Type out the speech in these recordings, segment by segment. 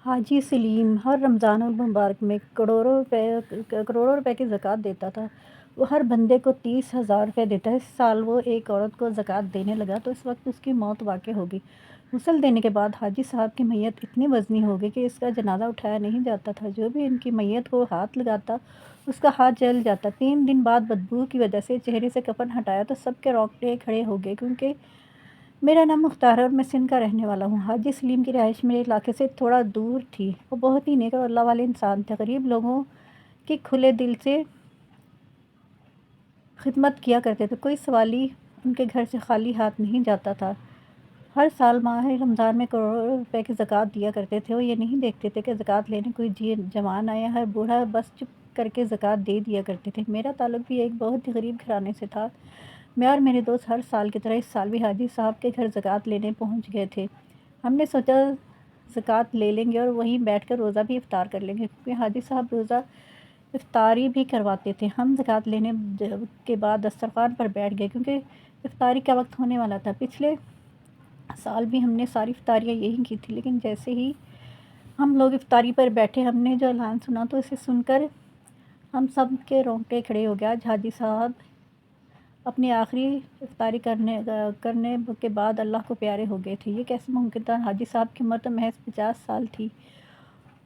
حاجی سلیم ہر رمضان المبارک میں کروڑوں روپے کی زکوٰۃ دیتا تھا۔ وہ ہر بندے کو 30,000 روپے دیتا ہے۔ اس سال وہ ایک عورت کو زکوٰۃ دینے لگا تو اس وقت اس کی موت واقع ہو گئی۔ غسل دینے کے بعد حاجی صاحب کی میت اتنی وزنی ہو گئی کہ اس کا جنازہ اٹھایا نہیں جاتا تھا۔ جو بھی ان کی میت کو ہاتھ لگاتا اس کا ہاتھ جل جاتا۔ 3 دن بعد بدبو کی وجہ سے چہرے سے کفن ہٹایا تو سب کے رونگٹے کھڑے ہو گئے، کیونکہ میرا نام مختار ہے اور میں سندھ کا رہنے والا ہوں۔ حاجی سلیم کی رہائش میرے علاقے سے تھوڑا دور تھی۔ وہ بہت ہی نیک اور اللہ والے انسان تھے۔ غریب لوگوں کی کھلے دل سے خدمت کیا کرتے تھے۔ کوئی سوالی ان کے گھر سے خالی ہاتھ نہیں جاتا تھا۔ ہر سال ماہ رمضان میں کروڑوں روپے کی زکوٰۃ دیا کرتے تھے۔ وہ یہ نہیں دیکھتے تھے کہ زکوٰۃ لینے کوئی جوان آیا ہر بوڑھا بس چپ کر کے زکوٰۃ دے دیا کرتے تھے۔ میرا تعلق بھی ایک بہت ہی غریب گھرانے سے تھا۔ میں اور میرے دوست ہر سال کی طرح اس سال بھی حاجی صاحب کے گھر زکوٰۃ لینے پہنچ گئے تھے۔ ہم نے سوچا زکوٰۃ لے لیں گے اور وہیں بیٹھ کر روزہ بھی افطار کر لیں گے، کیونکہ حاجی صاحب روزہ افطاری بھی کرواتے تھے۔ ہم زکوٰۃ لینے کے بعد دسترخوان پر بیٹھ گئے، کیونکہ افطاری کا وقت ہونے والا تھا۔ پچھلے سال بھی ہم نے ساری افطاریاں یہی کی تھی، لیکن جیسے ہی ہم لوگ افطاری پر بیٹھے ہم نے جو اعلان سنا تو اسے سن کر ہم سب کے رونگٹے کھڑے ہو گئے۔ آج حاجی صاحب اپنی آخری افطاری کرنے کے بعد اللہ کو پیارے ہو گئے تھے۔ یہ کیسے ممکن تھا؟ حاجی صاحب کی عمر تو محض 50 سال تھی،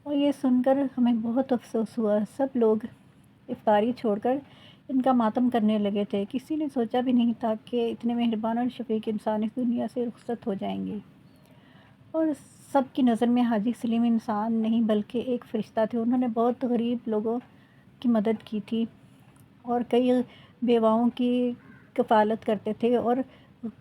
اور یہ سن کر ہمیں بہت افسوس ہوا۔ سب لوگ افطاری چھوڑ کر ان کا ماتم کرنے لگے تھے۔ کسی نے سوچا بھی نہیں تھا کہ اتنے مہربان اور شفیق انسان اس دنیا سے رخصت ہو جائیں گے۔ اور سب کی نظر میں حاجی سلیم انسان نہیں بلکہ ایک فرشتہ تھے۔ انہوں نے بہت غریب لوگوں کی مدد کی تھی اور کئی بیواؤں کی کفالت کرتے تھے، اور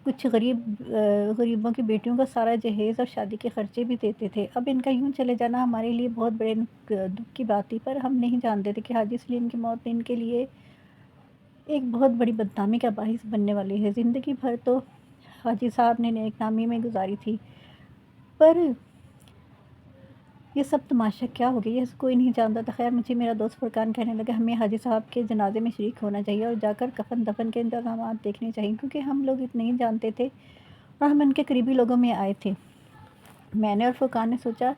کچھ غریبوں کی بیٹیوں کو سارا جہیز اور شادی کے خرچے بھی دیتے تھے۔ اب ان کا یوں چلے جانا ہمارے لیے بہت بڑے دکھ کی بات تھی، پر ہم نہیں جانتے تھے کہ حاجی سلیم کی موت ان کے لیے ایک بہت بڑی بدنامی کا باعث بننے والی ہے۔ زندگی بھر تو حاجی صاحب نے نیک نامی میں گزاری تھی، پر یہ سب تماشا کیا ہو گیا یہ کوئی نہیں جانتا تھا۔ خیر مجھے میرا دوست فرقان کہنے لگا ہمیں حاجی صاحب کے جنازے میں شریک ہونا چاہیے اور جا کر کفن دفن کے انتظامات دیکھنے چاہیے، کیونکہ ہم لوگ نہیں جانتے تھے اور ہم ان کے قریبی لوگوں میں آئے تھے۔ میں نے اور فرقان نے سوچا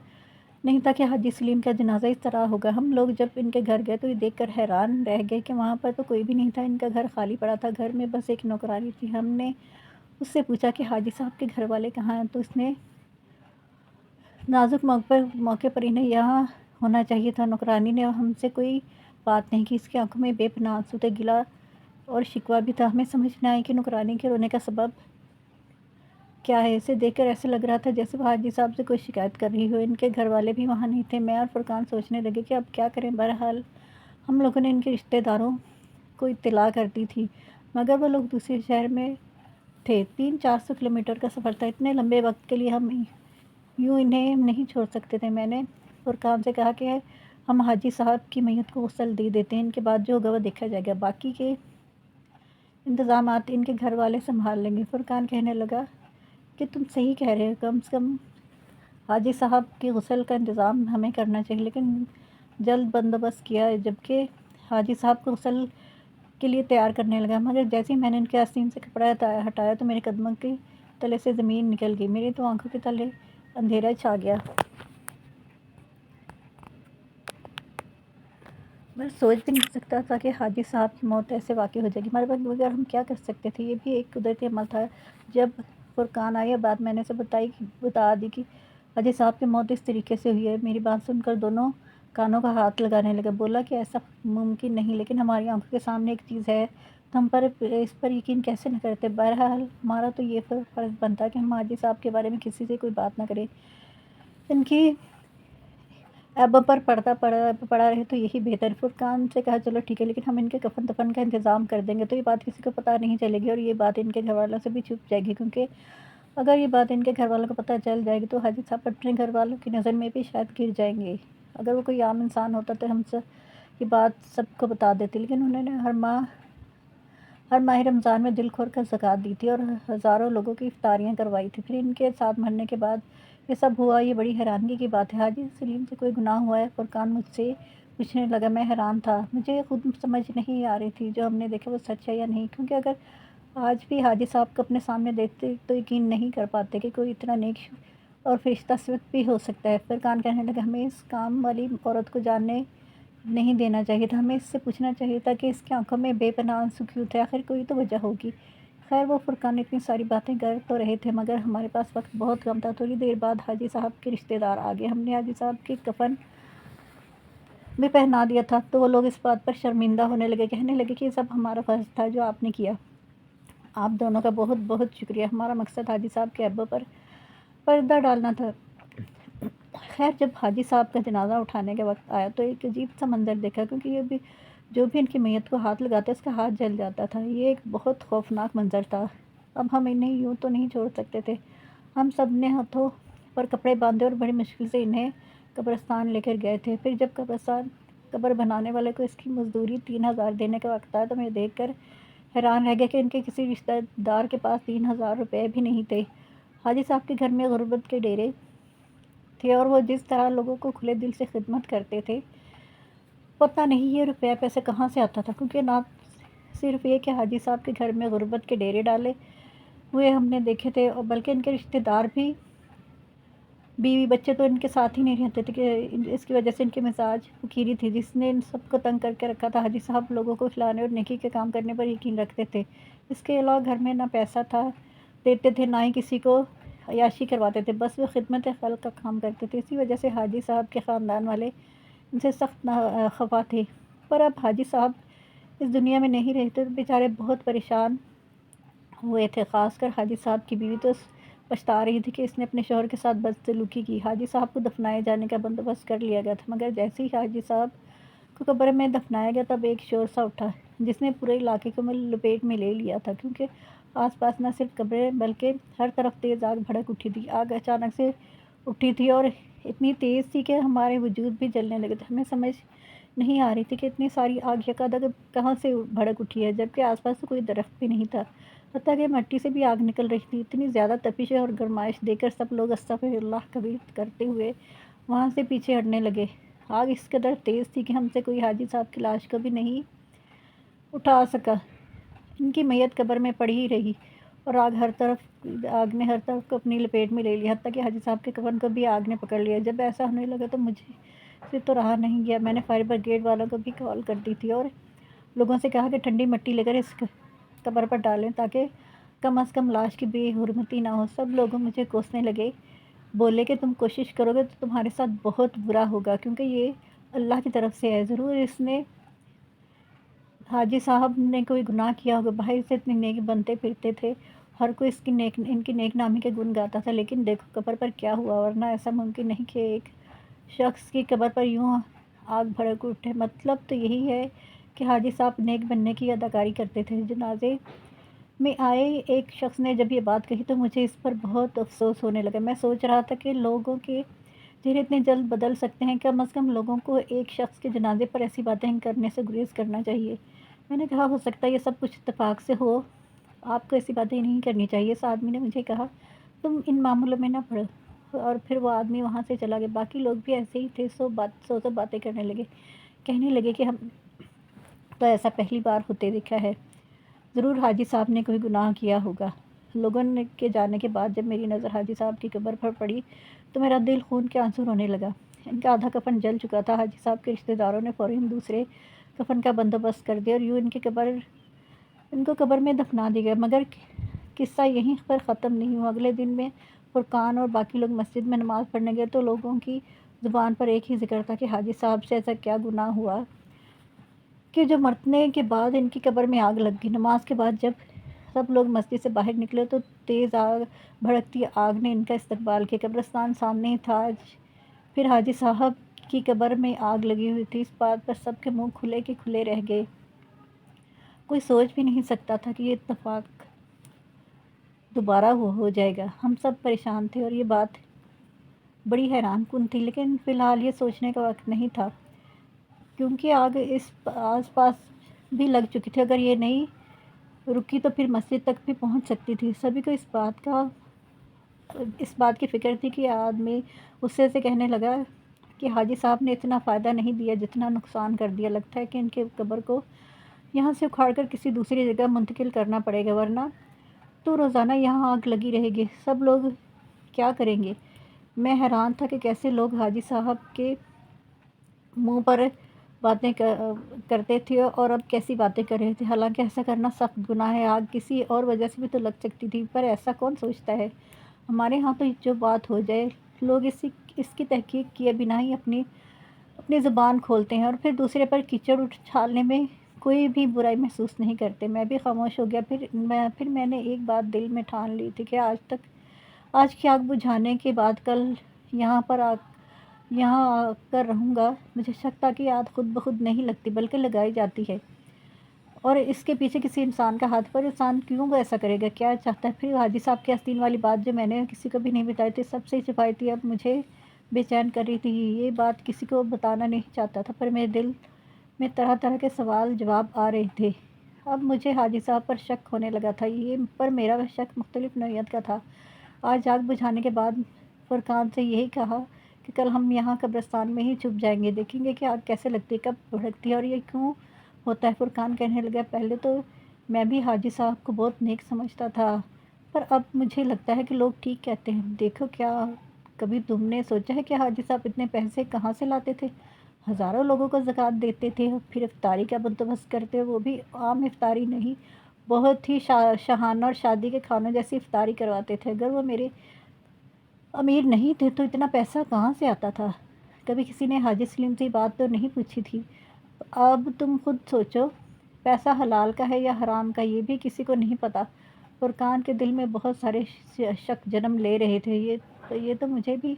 نہیں تھا کہ حاجی سلیم کا جنازہ اس طرح ہوگا۔ ہم لوگ جب ان کے گھر گئے تو یہ دیکھ کر حیران رہ گئے کہ وہاں پر تو کوئی بھی نہیں تھا۔ ان کا گھر خالی پڑا تھا، گھر میں بس ایک نوکرانی تھی۔ ہم نے اس سے پوچھا کہ حاجی صاحب کے گھر والے کہاں ہیں، تو اس نے نازک موقع پر انہیں یہاں ہونا چاہیے تھا۔ نوکرانی نے ہم سے کوئی بات نہیں کی۔ اس کی آنکھوں میں بے پناہ آنسو تھے، گلہ اور شکوہ بھی تھا۔ ہمیں سمجھ نہ آئی کہ نوکرانی کے رونے کا سبب کیا ہے۔ اسے دیکھ کر ایسے لگ رہا تھا جیسے وہ حاجی صاحب سے کوئی شکایت کر رہی ہو۔ ان کے گھر والے بھی وہاں نہیں تھے۔ میں اور فرقان سوچنے لگے کہ اب کیا کریں۔ بہرحال ہم لوگوں نے ان کے رشتہ داروں کو اطلاع کر دی تھی، مگر وہ لوگ دوسرے شہر میں تھے۔ 300-400 کلومیٹر کا سفر تھا۔ اتنے لمبے وقت کے لیے ہم یوں انہیں نہیں چھوڑ سکتے تھے۔ میں نے فرقان سے کہا کہ ہم حاجی صاحب کی میت کو غسل دے دیتے ہیں، ان کے بعد جو ہوگا وہ دیکھا جائے گا، باقی کے انتظامات ان کے گھر والے سنبھال لیں گے۔ فرقان کہنے لگا کہ تم صحیح کہہ رہے ہو، کم سے کم حاجی صاحب کی غسل کا انتظام ہمیں کرنا چاہیے۔ لیکن جلد بندوبست کیا جبکہ حاجی صاحب کو غسل کے لیے تیار کرنے لگا، مگر جیسے ہی میں نے ان کے آستین سے کپڑا ہٹایا تو میرے قدموں کے تلے سے زمین نکل گئی۔ میری تو آنکھوں کے تلے اندھیرا چھا گیا۔ میں سوچ بھی نہیں سکتا تھا کہ حاجی صاحب کی موت ایسے واقع ہو جائے گی ہمارے پاس، مگر ہم کیا کر سکتے تھے۔ یہ بھی ایک قدرتی عمل تھا۔ جب فرقان آیا بات میں نے اسے بتا دی کہ حاجی صاحب کی موت اس طریقے سے ہوئی ہے۔ میری بات سن کر دونوں کانوں کا ہاتھ لگانے لگا۔ بولا کہ ایسا ممکن نہیں، لیکن ہماری آنکھوں کے سامنے ایک چیز ہے تو ہم اس پر یقین کیسے نہ کرتے۔ بہرحال ہمارا تو یہ فرض بنتا کہ ہم حاجی صاحب کے بارے میں کسی سے کوئی بات نہ کریں، ان کی عیبوں پر پردہ پڑا رہے تو یہی بہتر۔ فرقان سے کہا چلو ٹھیک ہے، لیکن ہم ان کے کفن دفن کا انتظام کر دیں گے تو یہ بات کسی کو پتہ نہیں چلے گی، اور یہ بات ان کے گھر والوں سے بھی چھپ جائے گی، کیونکہ اگر یہ بات ان کے گھر والوں کو پتہ چل جائے گی تو حاجی صاحب اپنے گھر والوں کی نظر میں بھی شاید گر جائیں گے۔ اگر وہ کوئی عام انسان ہوتا تو ہم سے یہ بات سب کو بتا دیتے، لیکن انہوں نے ہر ماہ رمضان میں دل کھول کر زکوٰۃ دی تھی اور ہزاروں لوگوں کی افطاریاں کروائی تھی۔ پھر ان کے ساتھ مرنے کے بعد یہ سب ہوا، یہ بڑی حیرانگی کی بات ہے۔ حاجی سلیم سے کوئی گناہ ہوا ہے؟ فرقان مجھ سے پوچھنے لگا۔ میں حیران تھا، مجھے خود سمجھ نہیں آ رہی تھی جو ہم نے دیکھا وہ سچ ہے یا نہیں، کیونکہ اگر آج بھی حاجی صاحب کو اپنے سامنے دیکھتے تو یقین نہیں کر پاتے کہ کوئی اتنا نیک اور فرشتہ صفت بھی ہو سکتا ہے۔ فرقان کہنے لگا ہمیں اس کام والی عورت کو جاننے نہیں دینا چاہیے تھا، ہمیں اس سے پوچھنا چاہیے تھا کہ اس کی آنکھوں میں بے پناہ آنسو کیوں تھے، آخر کوئی تو وجہ ہوگی۔ خیر وہ فرقان اتنی ساری باتیں کر تو رہے تھے مگر ہمارے پاس وقت بہت کم تھا۔ تھوڑی دیر بعد حاجی صاحب کے رشتہ دار آ گئے۔ ہم نے حاجی صاحب کے کفن بھی پہنا دیا تھا تو وہ لوگ اس بات پر شرمندہ ہونے لگے، کہنے لگے کہ یہ سب ہمارا فرض تھا جو آپ نے کیا، آپ دونوں کا بہت بہت شکریہ، ہمارا مقصد حاجی صاحب کے ابو پر پردہ ڈالنا تھا۔ خیر جب حاجی صاحب کا جنازہ اٹھانے کا وقت آیا تو ایک عجیب سا منظر دیکھا، کیونکہ یہ بھی جو بھی ان کی میت کو ہاتھ لگاتا اس کا ہاتھ جل جاتا تھا۔ یہ ایک بہت خوفناک منظر تھا۔ اب ہم انہیں یوں تو نہیں چھوڑ سکتے تھے۔ ہم سب نے ہاتھوں پر کپڑے باندھے اور بڑی مشکل سے انہیں قبرستان لے کر گئے تھے۔ پھر جب قبر بنانے والے کو اس کی مزدوری 3,000 دینے کا وقت آیا تو میں دیکھ کر حیران رہ گیا کہ ان کے کسی رشتہ دار کے پاس 3,000 روپے بھی نہیں تھے۔ حاجی صاحب کے گھر میں غربت کے ڈیرے تھے اور وہ جس طرح لوگوں کو کھلے دل سے خدمت کرتے تھے، پتہ نہیں یہ روپیہ پیسے کہاں سے آتا تھا، کیونکہ نہ صرف یہ کہ حاجی صاحب کے گھر میں غربت کے ڈیرے ڈالے ہوئے ہم نے دیکھے تھے، بلکہ ان کے رشتہ دار بھی، بیوی بچے تو ان کے ساتھ ہی نہیں رہتے تھے کہ اس کی وجہ سے ان کے مزاج فقیری تھی جس نے ان سب کو تنگ کر کے رکھا تھا۔ حاجی صاحب لوگوں کو کھلانے اور نیکی کے کام کرنے پر یقین رکھتے تھے۔ اس کے علاوہ گھر میں نہ پیسہ تھا دیتے تھے نہ ہی کسی کو عیاشی کرواتے تھے، بس وہ خدمت خلق کا کام کرتے تھے۔ اسی وجہ سے حاجی صاحب کے خاندان والے ان سے سخت خفا تھے۔ پر اب حاجی صاحب اس دنیا میں نہیں رہتے تو بیچارے بہت پریشان ہوئے تھے، خاص کر حاجی صاحب کی بیوی تو پچھتا رہی تھی کہ اس نے اپنے شوہر کے ساتھ بدسلوکی کی۔ حاجی صاحب کو دفنائے جانے کا بندوبست کر لیا گیا تھا، مگر جیسے ہی حاجی صاحب کو قبر میں دفنایا گیا تب ایک شور سا اٹھا جس نے پورے علاقے کو لپیٹ میں لے لیا تھا، کیونکہ آس پاس نہ صرف قبریں بلکہ ہر طرف تیز آگ بھڑک اٹھی تھی۔ آگ اچانک سے اٹھی تھی اور اتنی تیز تھی کہ ہمارے وجود بھی جلنے لگے تھے۔ ہمیں سمجھ نہیں آ رہی تھی کہ اتنی ساری آگ یکادگ کہاں سے بھڑک اٹھی ہے، جبکہ آس پاس کوئی درخت بھی نہیں تھا، حتیٰ کہ مٹی سے بھی آگ نکل رہی تھی۔ اتنی زیادہ تپش اور گرمائش دیکھ کر سب لوگ استغفر اللہ کبیر کرتے ہوئے وہاں سے پیچھے ہٹنے لگے۔ آگ اس قدر تیز تھی کہ ہم سے کوئی حاجی صاحب کی لاش کو بھی نہیں اٹھا سکا۔ ان کی میت قبر میں پڑی ہی رہی اور آگ نے ہر طرف کو اپنی لپیٹ میں لے لیا، حتیٰ کہ حاجی صاحب کے کفن کو بھی آگ نے پکڑ لیا۔ جب ایسا ہونے لگا تو مجھے سے تو رہا نہیں گیا، میں نے فائر بریگیڈ والوں کو بھی کال کر دی تھی اور لوگوں سے کہا کہ ٹھنڈی مٹی لے کر اس قبر پر ڈالیں تاکہ کم از کم لاش کی بے حرمتی نہ ہو۔ سب لوگ مجھے کوسنے لگے، بولے کہ تم کوشش کرو گے تو تمہارے ساتھ بہت برا ہوگا، کیونکہ یہ اللہ کی طرف سے ہے، ضرور اس نے حاجی صاحب نے کوئی گناہ کیا ہوگا، باہر سے اتنے نیک بنتے پھرتے تھے، ہر کوئی ان کی نیک نامی کے گن گاتا تھا، لیکن دیکھو قبر پر کیا ہوا، ورنہ ایسا ممکن نہیں کہ ایک شخص کی قبر پر یوں آگ بھڑک اٹھے۔ مطلب تو یہی ہے کہ حاجی صاحب نیک بننے کی اداکاری کرتے تھے۔ جنازے میں آئے ایک شخص نے جب یہ بات کہی تو مجھے اس پر بہت افسوس ہونے لگا۔ میں سوچ رہا تھا کہ لوگوں کے چہرے اتنے جلد بدل سکتے ہیں، کم از کم لوگوں کو ایک شخص کے جنازے پر ایسی باتیں کرنے سے گریز کرنا چاہیے۔ میں نے کہا ہو سکتا ہے یہ سب کچھ اتفاق سے ہو، آپ کو ایسی باتیں نہیں کرنی چاہیے۔ اس آدمی نے مجھے کہا تم ان معاملوں میں نہ پڑو، اور پھر وہ آدمی وہاں سے چلا گیا۔ باقی لوگ بھی ایسے ہی تھے، سو باتیں کرنے لگے، کہنے لگے کہ ہم تو ایسا پہلی بار ہوتے دیکھا ہے، ضرور حاجی صاحب نے کوئی گناہ کیا ہوگا۔ لوگوں کے جانے کے بعد جب میری نظر حاجی صاحب کی قبر پر پڑی تو میرا دل خون کے آنسو رونے لگا۔ ان کا آدھا کفن جل چکا تھا۔ حاجی صاحب کے رشتہ داروں نے فوراً دوسرے کفن کا بندوبست کر دیا اور یوں ان کو قبر میں دفنا دیا گیا، مگر قصہ یہیں پر ختم نہیں ہوا۔ اگلے دن میں فرقان اور باقی لوگ مسجد میں نماز پڑھنے گئے تو لوگوں کی زبان پر ایک ہی ذکر تھا کہ حاجی صاحب سے ایسا کیا گناہ ہوا کہ جو مرنے کے بعد ان کی قبر میں آگ لگ گئی۔ نماز کے بعد جب سب لوگ مسجد سے باہر نکلے تو تیز بھڑکتی آگ نے ان کا استقبال کیا۔ قبرستان سامنے ہی تھا، پھر حاجی صاحب کی قبر میں آگ لگی ہوئی تھی۔ اس بات پر سب کے منہ کھلے کے کھلے رہ گئے، کوئی سوچ بھی نہیں سکتا تھا کہ یہ اتفاق دوبارہ ہو جائے گا۔ ہم سب پریشان تھے اور یہ بات بڑی حیران کن تھی، لیکن فی الحال یہ سوچنے کا وقت نہیں تھا کیونکہ آگ اس آس پاس بھی لگ چکی تھی۔ اگر یہ نہیں رکی تو پھر مسجد تک بھی پہنچ سکتی تھی۔ سبھی کو اس بات کی فکر تھی کہ آدمی غصے سے کہنے لگا کہ حاجی صاحب نے اتنا فائدہ نہیں دیا جتنا نقصان کر دیا، لگتا ہے کہ ان کے قبر کو یہاں سے اکھاڑ کر کسی دوسری جگہ منتقل کرنا پڑے گا، ورنہ تو روزانہ یہاں آگ لگی رہے گی۔ سب لوگ کیا کریں گے؟ میں حیران تھا کہ کیسے لوگ حاجی صاحب کے منہ پر باتیں کرتے تھے اور اب کیسی باتیں کر رہے تھے، حالانکہ ایسا کرنا سخت گناہ ہے۔ آگ کسی اور وجہ سے بھی تو لگ سکتی تھی، پر ایسا کون سوچتا ہے؟ ہمارے ہاں تو جو بات ہو جائے لوگ اس کی تحقیق کیے بنا ہی اپنی زبان کھولتے ہیں اور پھر دوسرے پر کیچڑ اچھالنے میں کوئی بھی برائی محسوس نہیں کرتے۔ میں بھی خاموش ہو گیا۔ پھر میں نے ایک بات دل میں ٹھان لی تھی کہ آج کی آگ بجھانے کے بعد کل یہاں آ کر رہوں گا۔ مجھے شک تھا کہ آگ خود بخود نہیں لگتی بلکہ لگائی جاتی ہے، اور اس کے پیچھے کسی انسان کا ہاتھ۔ پر انسان کیوں ایسا کرے گا؟ کیا چاہتا ہے؟ پھر حاجی صاحب کی آستین والی بات جو میں نے کسی کو بھی نہیں بتائی تھی، سب سے چھپائی تھی، اب مجھے بے چین کر رہی تھی۔ یہ بات کسی کو بتانا نہیں چاہتا تھا، پر میرے دل میں طرح طرح کے سوال جواب آ رہے تھے۔ اب مجھے حاجی صاحب پر شک ہونے لگا تھا، پر میرا شک مختلف نوعیت کا تھا۔ آج آگ بجھانے کے بعد فرقان سے یہی کہا کہ کل ہم یہاں قبرستان میں ہی چھپ جائیں گے، دیکھیں گے کہ آگ کیسے لگتی ہے، کب بھڑکتی ہے اور یہ کیوں ہوتا ہے۔ فرقان کہنے لگا، پہلے تو میں بھی حاجی صاحب کو بہت نیک سمجھتا تھا، پر اب مجھے لگتا ہے کہ لوگ ٹھیک کہتے ہیں۔ دیکھو، کیا کبھی تم نے سوچا ہے کہ حاجی صاحب اتنے پیسے کہاں سے لاتے تھے؟ ہزاروں لوگوں کو زکوٰۃ دیتے تھے، پھر افطاری کا بندوبست کرتے، وہ بھی عام افطاری نہیں، بہت ہی شاہانہ اور شادی کے کھانوں جیسی افطاری کرواتے تھے۔ اگر وہ میرے امیر نہیں تھے تو اتنا پیسہ کہاں سے آتا تھا؟ کبھی کسی نے حاجی سلیم سے بات تو نہیں پوچھی تھی؟ اب تم خود سوچو، پیسہ حلال کا ہے یا حرام کا، یہ بھی کسی کو نہیں پتا۔ فرقان کے دل میں بہت سارے شک جنم لے رہے تھے۔ یہ تو مجھے بھی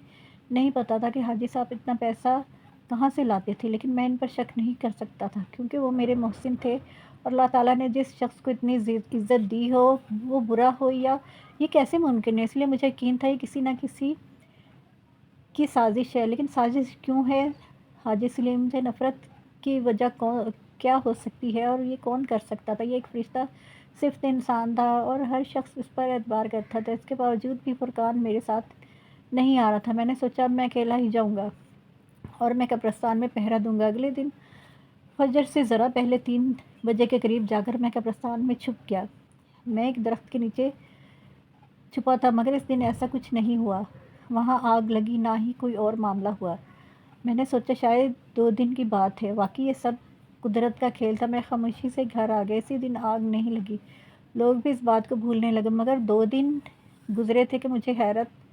نہیں پتا تھا کہ حاجی صاحب اتنا پیسہ کہاں سے لاتے تھے، لیکن میں ان پر شک نہیں کر سکتا تھا کیونکہ وہ میرے محسن تھے، اور اللہ تعالیٰ نے جس شخص کو اتنی عزت دی ہو وہ برا ہو یا یہ کیسے ممکن ہے؟ اس لیے مجھے یقین تھا یہ کسی نہ کسی کی سازش ہے، لیکن سازش کیوں ہے؟ حاجی سلیم سے نفرت کی وجہ کیا ہو سکتی ہے، اور یہ کون کر سکتا تھا؟ یہ ایک فرشتہ صفت انسان تھا اور ہر شخص اس پر اعتبار کرتا تھا۔ اس کے باوجود بھی فرقان میرے ساتھ نہیں آ رہا تھا۔ میں نے سوچا اب میں اکیلا ہی جاؤں گا اور میں قبرستان میں پہرا دوں گا۔ اگلے دن فجر سے ذرا پہلے 3 بجے کے قریب جا کر میں قبرستان میں چھپ گیا۔ میں ایک درخت کے نیچے چھپا تھا، مگر اس دن ایسا کچھ نہیں ہوا۔ وہاں آگ لگی، نہ ہی کوئی اور معاملہ ہوا۔ میں نے سوچا شاید 2 دن کی بات ہے، واقعی یہ سب قدرت کا کھیل تھا۔ میں خاموشی سے گھر آ گیا۔ اسی دن آگ نہیں لگی، لوگ بھی اس بات کو بھولنے لگے، مگر 2 دن گزرے تھے کہ مجھے حیرت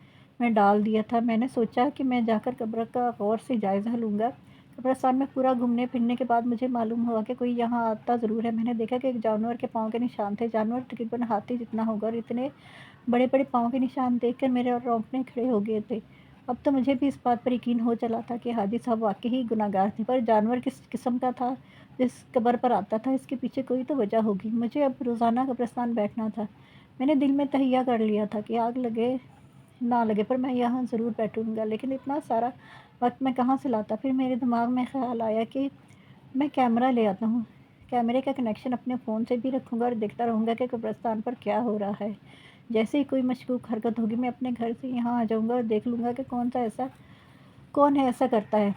میں ڈال دیا تھا۔ میں نے سوچا کہ میں جا کر قبر کا غور سے جائزہ لوں گا۔ قبرستان میں پورا گھومنے پھرنے کے بعد مجھے معلوم ہوا کہ کوئی یہاں آتا ضرور ہے۔ میں نے دیکھا کہ ایک جانور کے پاؤں کے نشان تھے، جانور تقریباً ہاتھی جتنا ہوگا، اور اتنے بڑے بڑے پاؤں کے نشان دیکھ کر میرے رونگٹے کھڑے ہو گئے تھے۔ اب تو مجھے بھی اس بات پر یقین ہو چلا تھا کہ حاجی صاحب واقعی گناہ گار تھے، پر جانور کس قسم کا تھا جس قبر پر آتا تھا؟ اس کے پیچھے کوئی تو وجہ ہوگی۔ مجھے اب روزانہ قبرستان بیٹھنا تھا۔ میں نے دل میں تہیہ کر لیا تھا کہ آگ لگے نہ لگے پر میں یہاں ضرور بیٹھوں گا، لیکن اتنا سارا وقت میں کہاں سے لاتا؟ پھر میرے دماغ میں خیال آیا کہ میں کیمرہ لے آتا ہوں، کیمرے کا کنیکشن اپنے فون سے بھی رکھوں گا اور دیکھتا رہوں گا کہ قبرستان پر کیا ہو رہا ہے۔ جیسے ہی کوئی مشکوک حرکت ہوگی میں اپنے گھر سے یہاں آ جاؤں گا اور دیکھ لوں گا کہ کون ہے ایسا کرتا ہے۔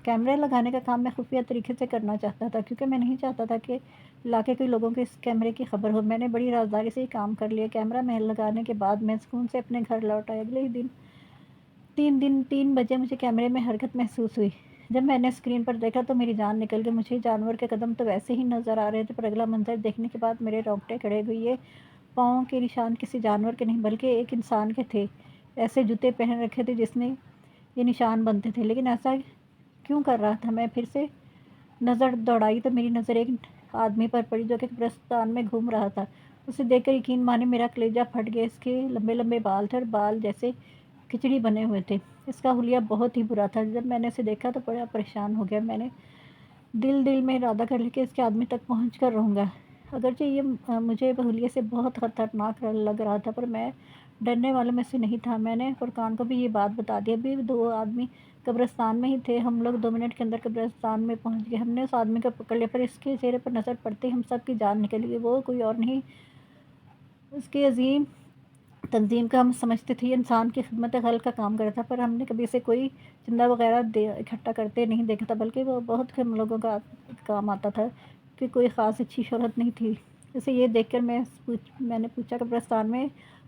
کیمرے لگانے کا کام میں خفیہ طریقے سے کرنا چاہتا تھا کیونکہ میں نہیں چاہتا تھا کہ علاقے کے لوگوں کو اس کیمرے کی خبر ہو۔ میں نے بڑی رازداری سے یہ کام کر لیا۔ کیمرہ میں لگانے کے بعد میں سکون سے اپنے گھر لوٹ آیا۔ اگلے دن 3 بجے مجھے کیمرے میں حرکت محسوس ہوئی۔ جب میں نے اسکرین پر دیکھا تو میری جان نکل گئی۔ مجھے جانور کے قدم تو ویسے ہی نظر آ رہے تھے، پر اگلا منظر دیکھنے کے بعد میرے رونگٹے کھڑے ہوئے۔ یہ پاؤں کے نشان کسی جانور کے نہیں بلکہ ایک انسان کے تھے۔ ایسے جوتے پہن رکھے تھے جس نے یہ نشان بنتے تھے، لیکن ایسا کیوں کر رہا تھا؟ میں پھر سے نظر دوڑائی تو میری نظر ایک آدمی پر پڑی جو کہ قبرستان میں گھوم رہا تھا۔ اسے دیکھ کر یقین مانے میرا کلیجہ پھٹ گیا۔ اس کے لمبے لمبے بال تھے اور بال جیسے کھچڑی بنے ہوئے تھے۔ اس کا حلیہ بہت ہی برا تھا۔ جب میں نے اسے دیکھا تو بڑا پریشان ہو گیا۔ میں نے دل میں ارادہ کر لیا کہ اس کے آدمی تک پہنچ کر رہوں گا۔ اگرچہ یہ مجھے حلیے سے بہت خطرناک لگ رہا تھا، پر میں ڈرنے والوں میں سے نہیں تھا۔ میں نے فرقان کو بھی یہ بات بتا دی۔ ابھی 2 آدمی قبرستان میں ہی تھے۔ ہم لوگ 2 منٹ کے اندر قبرستان میں پہنچ گئے۔ ہم نے اس آدمی کو پکڑ لیا، پر اس کے چہرے پر نظر پڑتے ہی ہم سب کی جان نکل گئی۔ وہ کوئی اور نہیں، اس کی عظیم تنظیم کا ہم سمجھتے تھے۔ یہ انسان کی خدمت خلق کا کام کرتا تھا، پر ہم نے کبھی اسے کوئی چندہ وغیرہ اکٹھا کرتے نہیں دیکھا تھا، بلکہ وہ بہت کم لوگوں کا کام آتا تھا کہ کوئی خاص اچھی شہرت نہیں تھی۔ اسے یہ دیکھ کر میں نے پوچھا قبرستان میں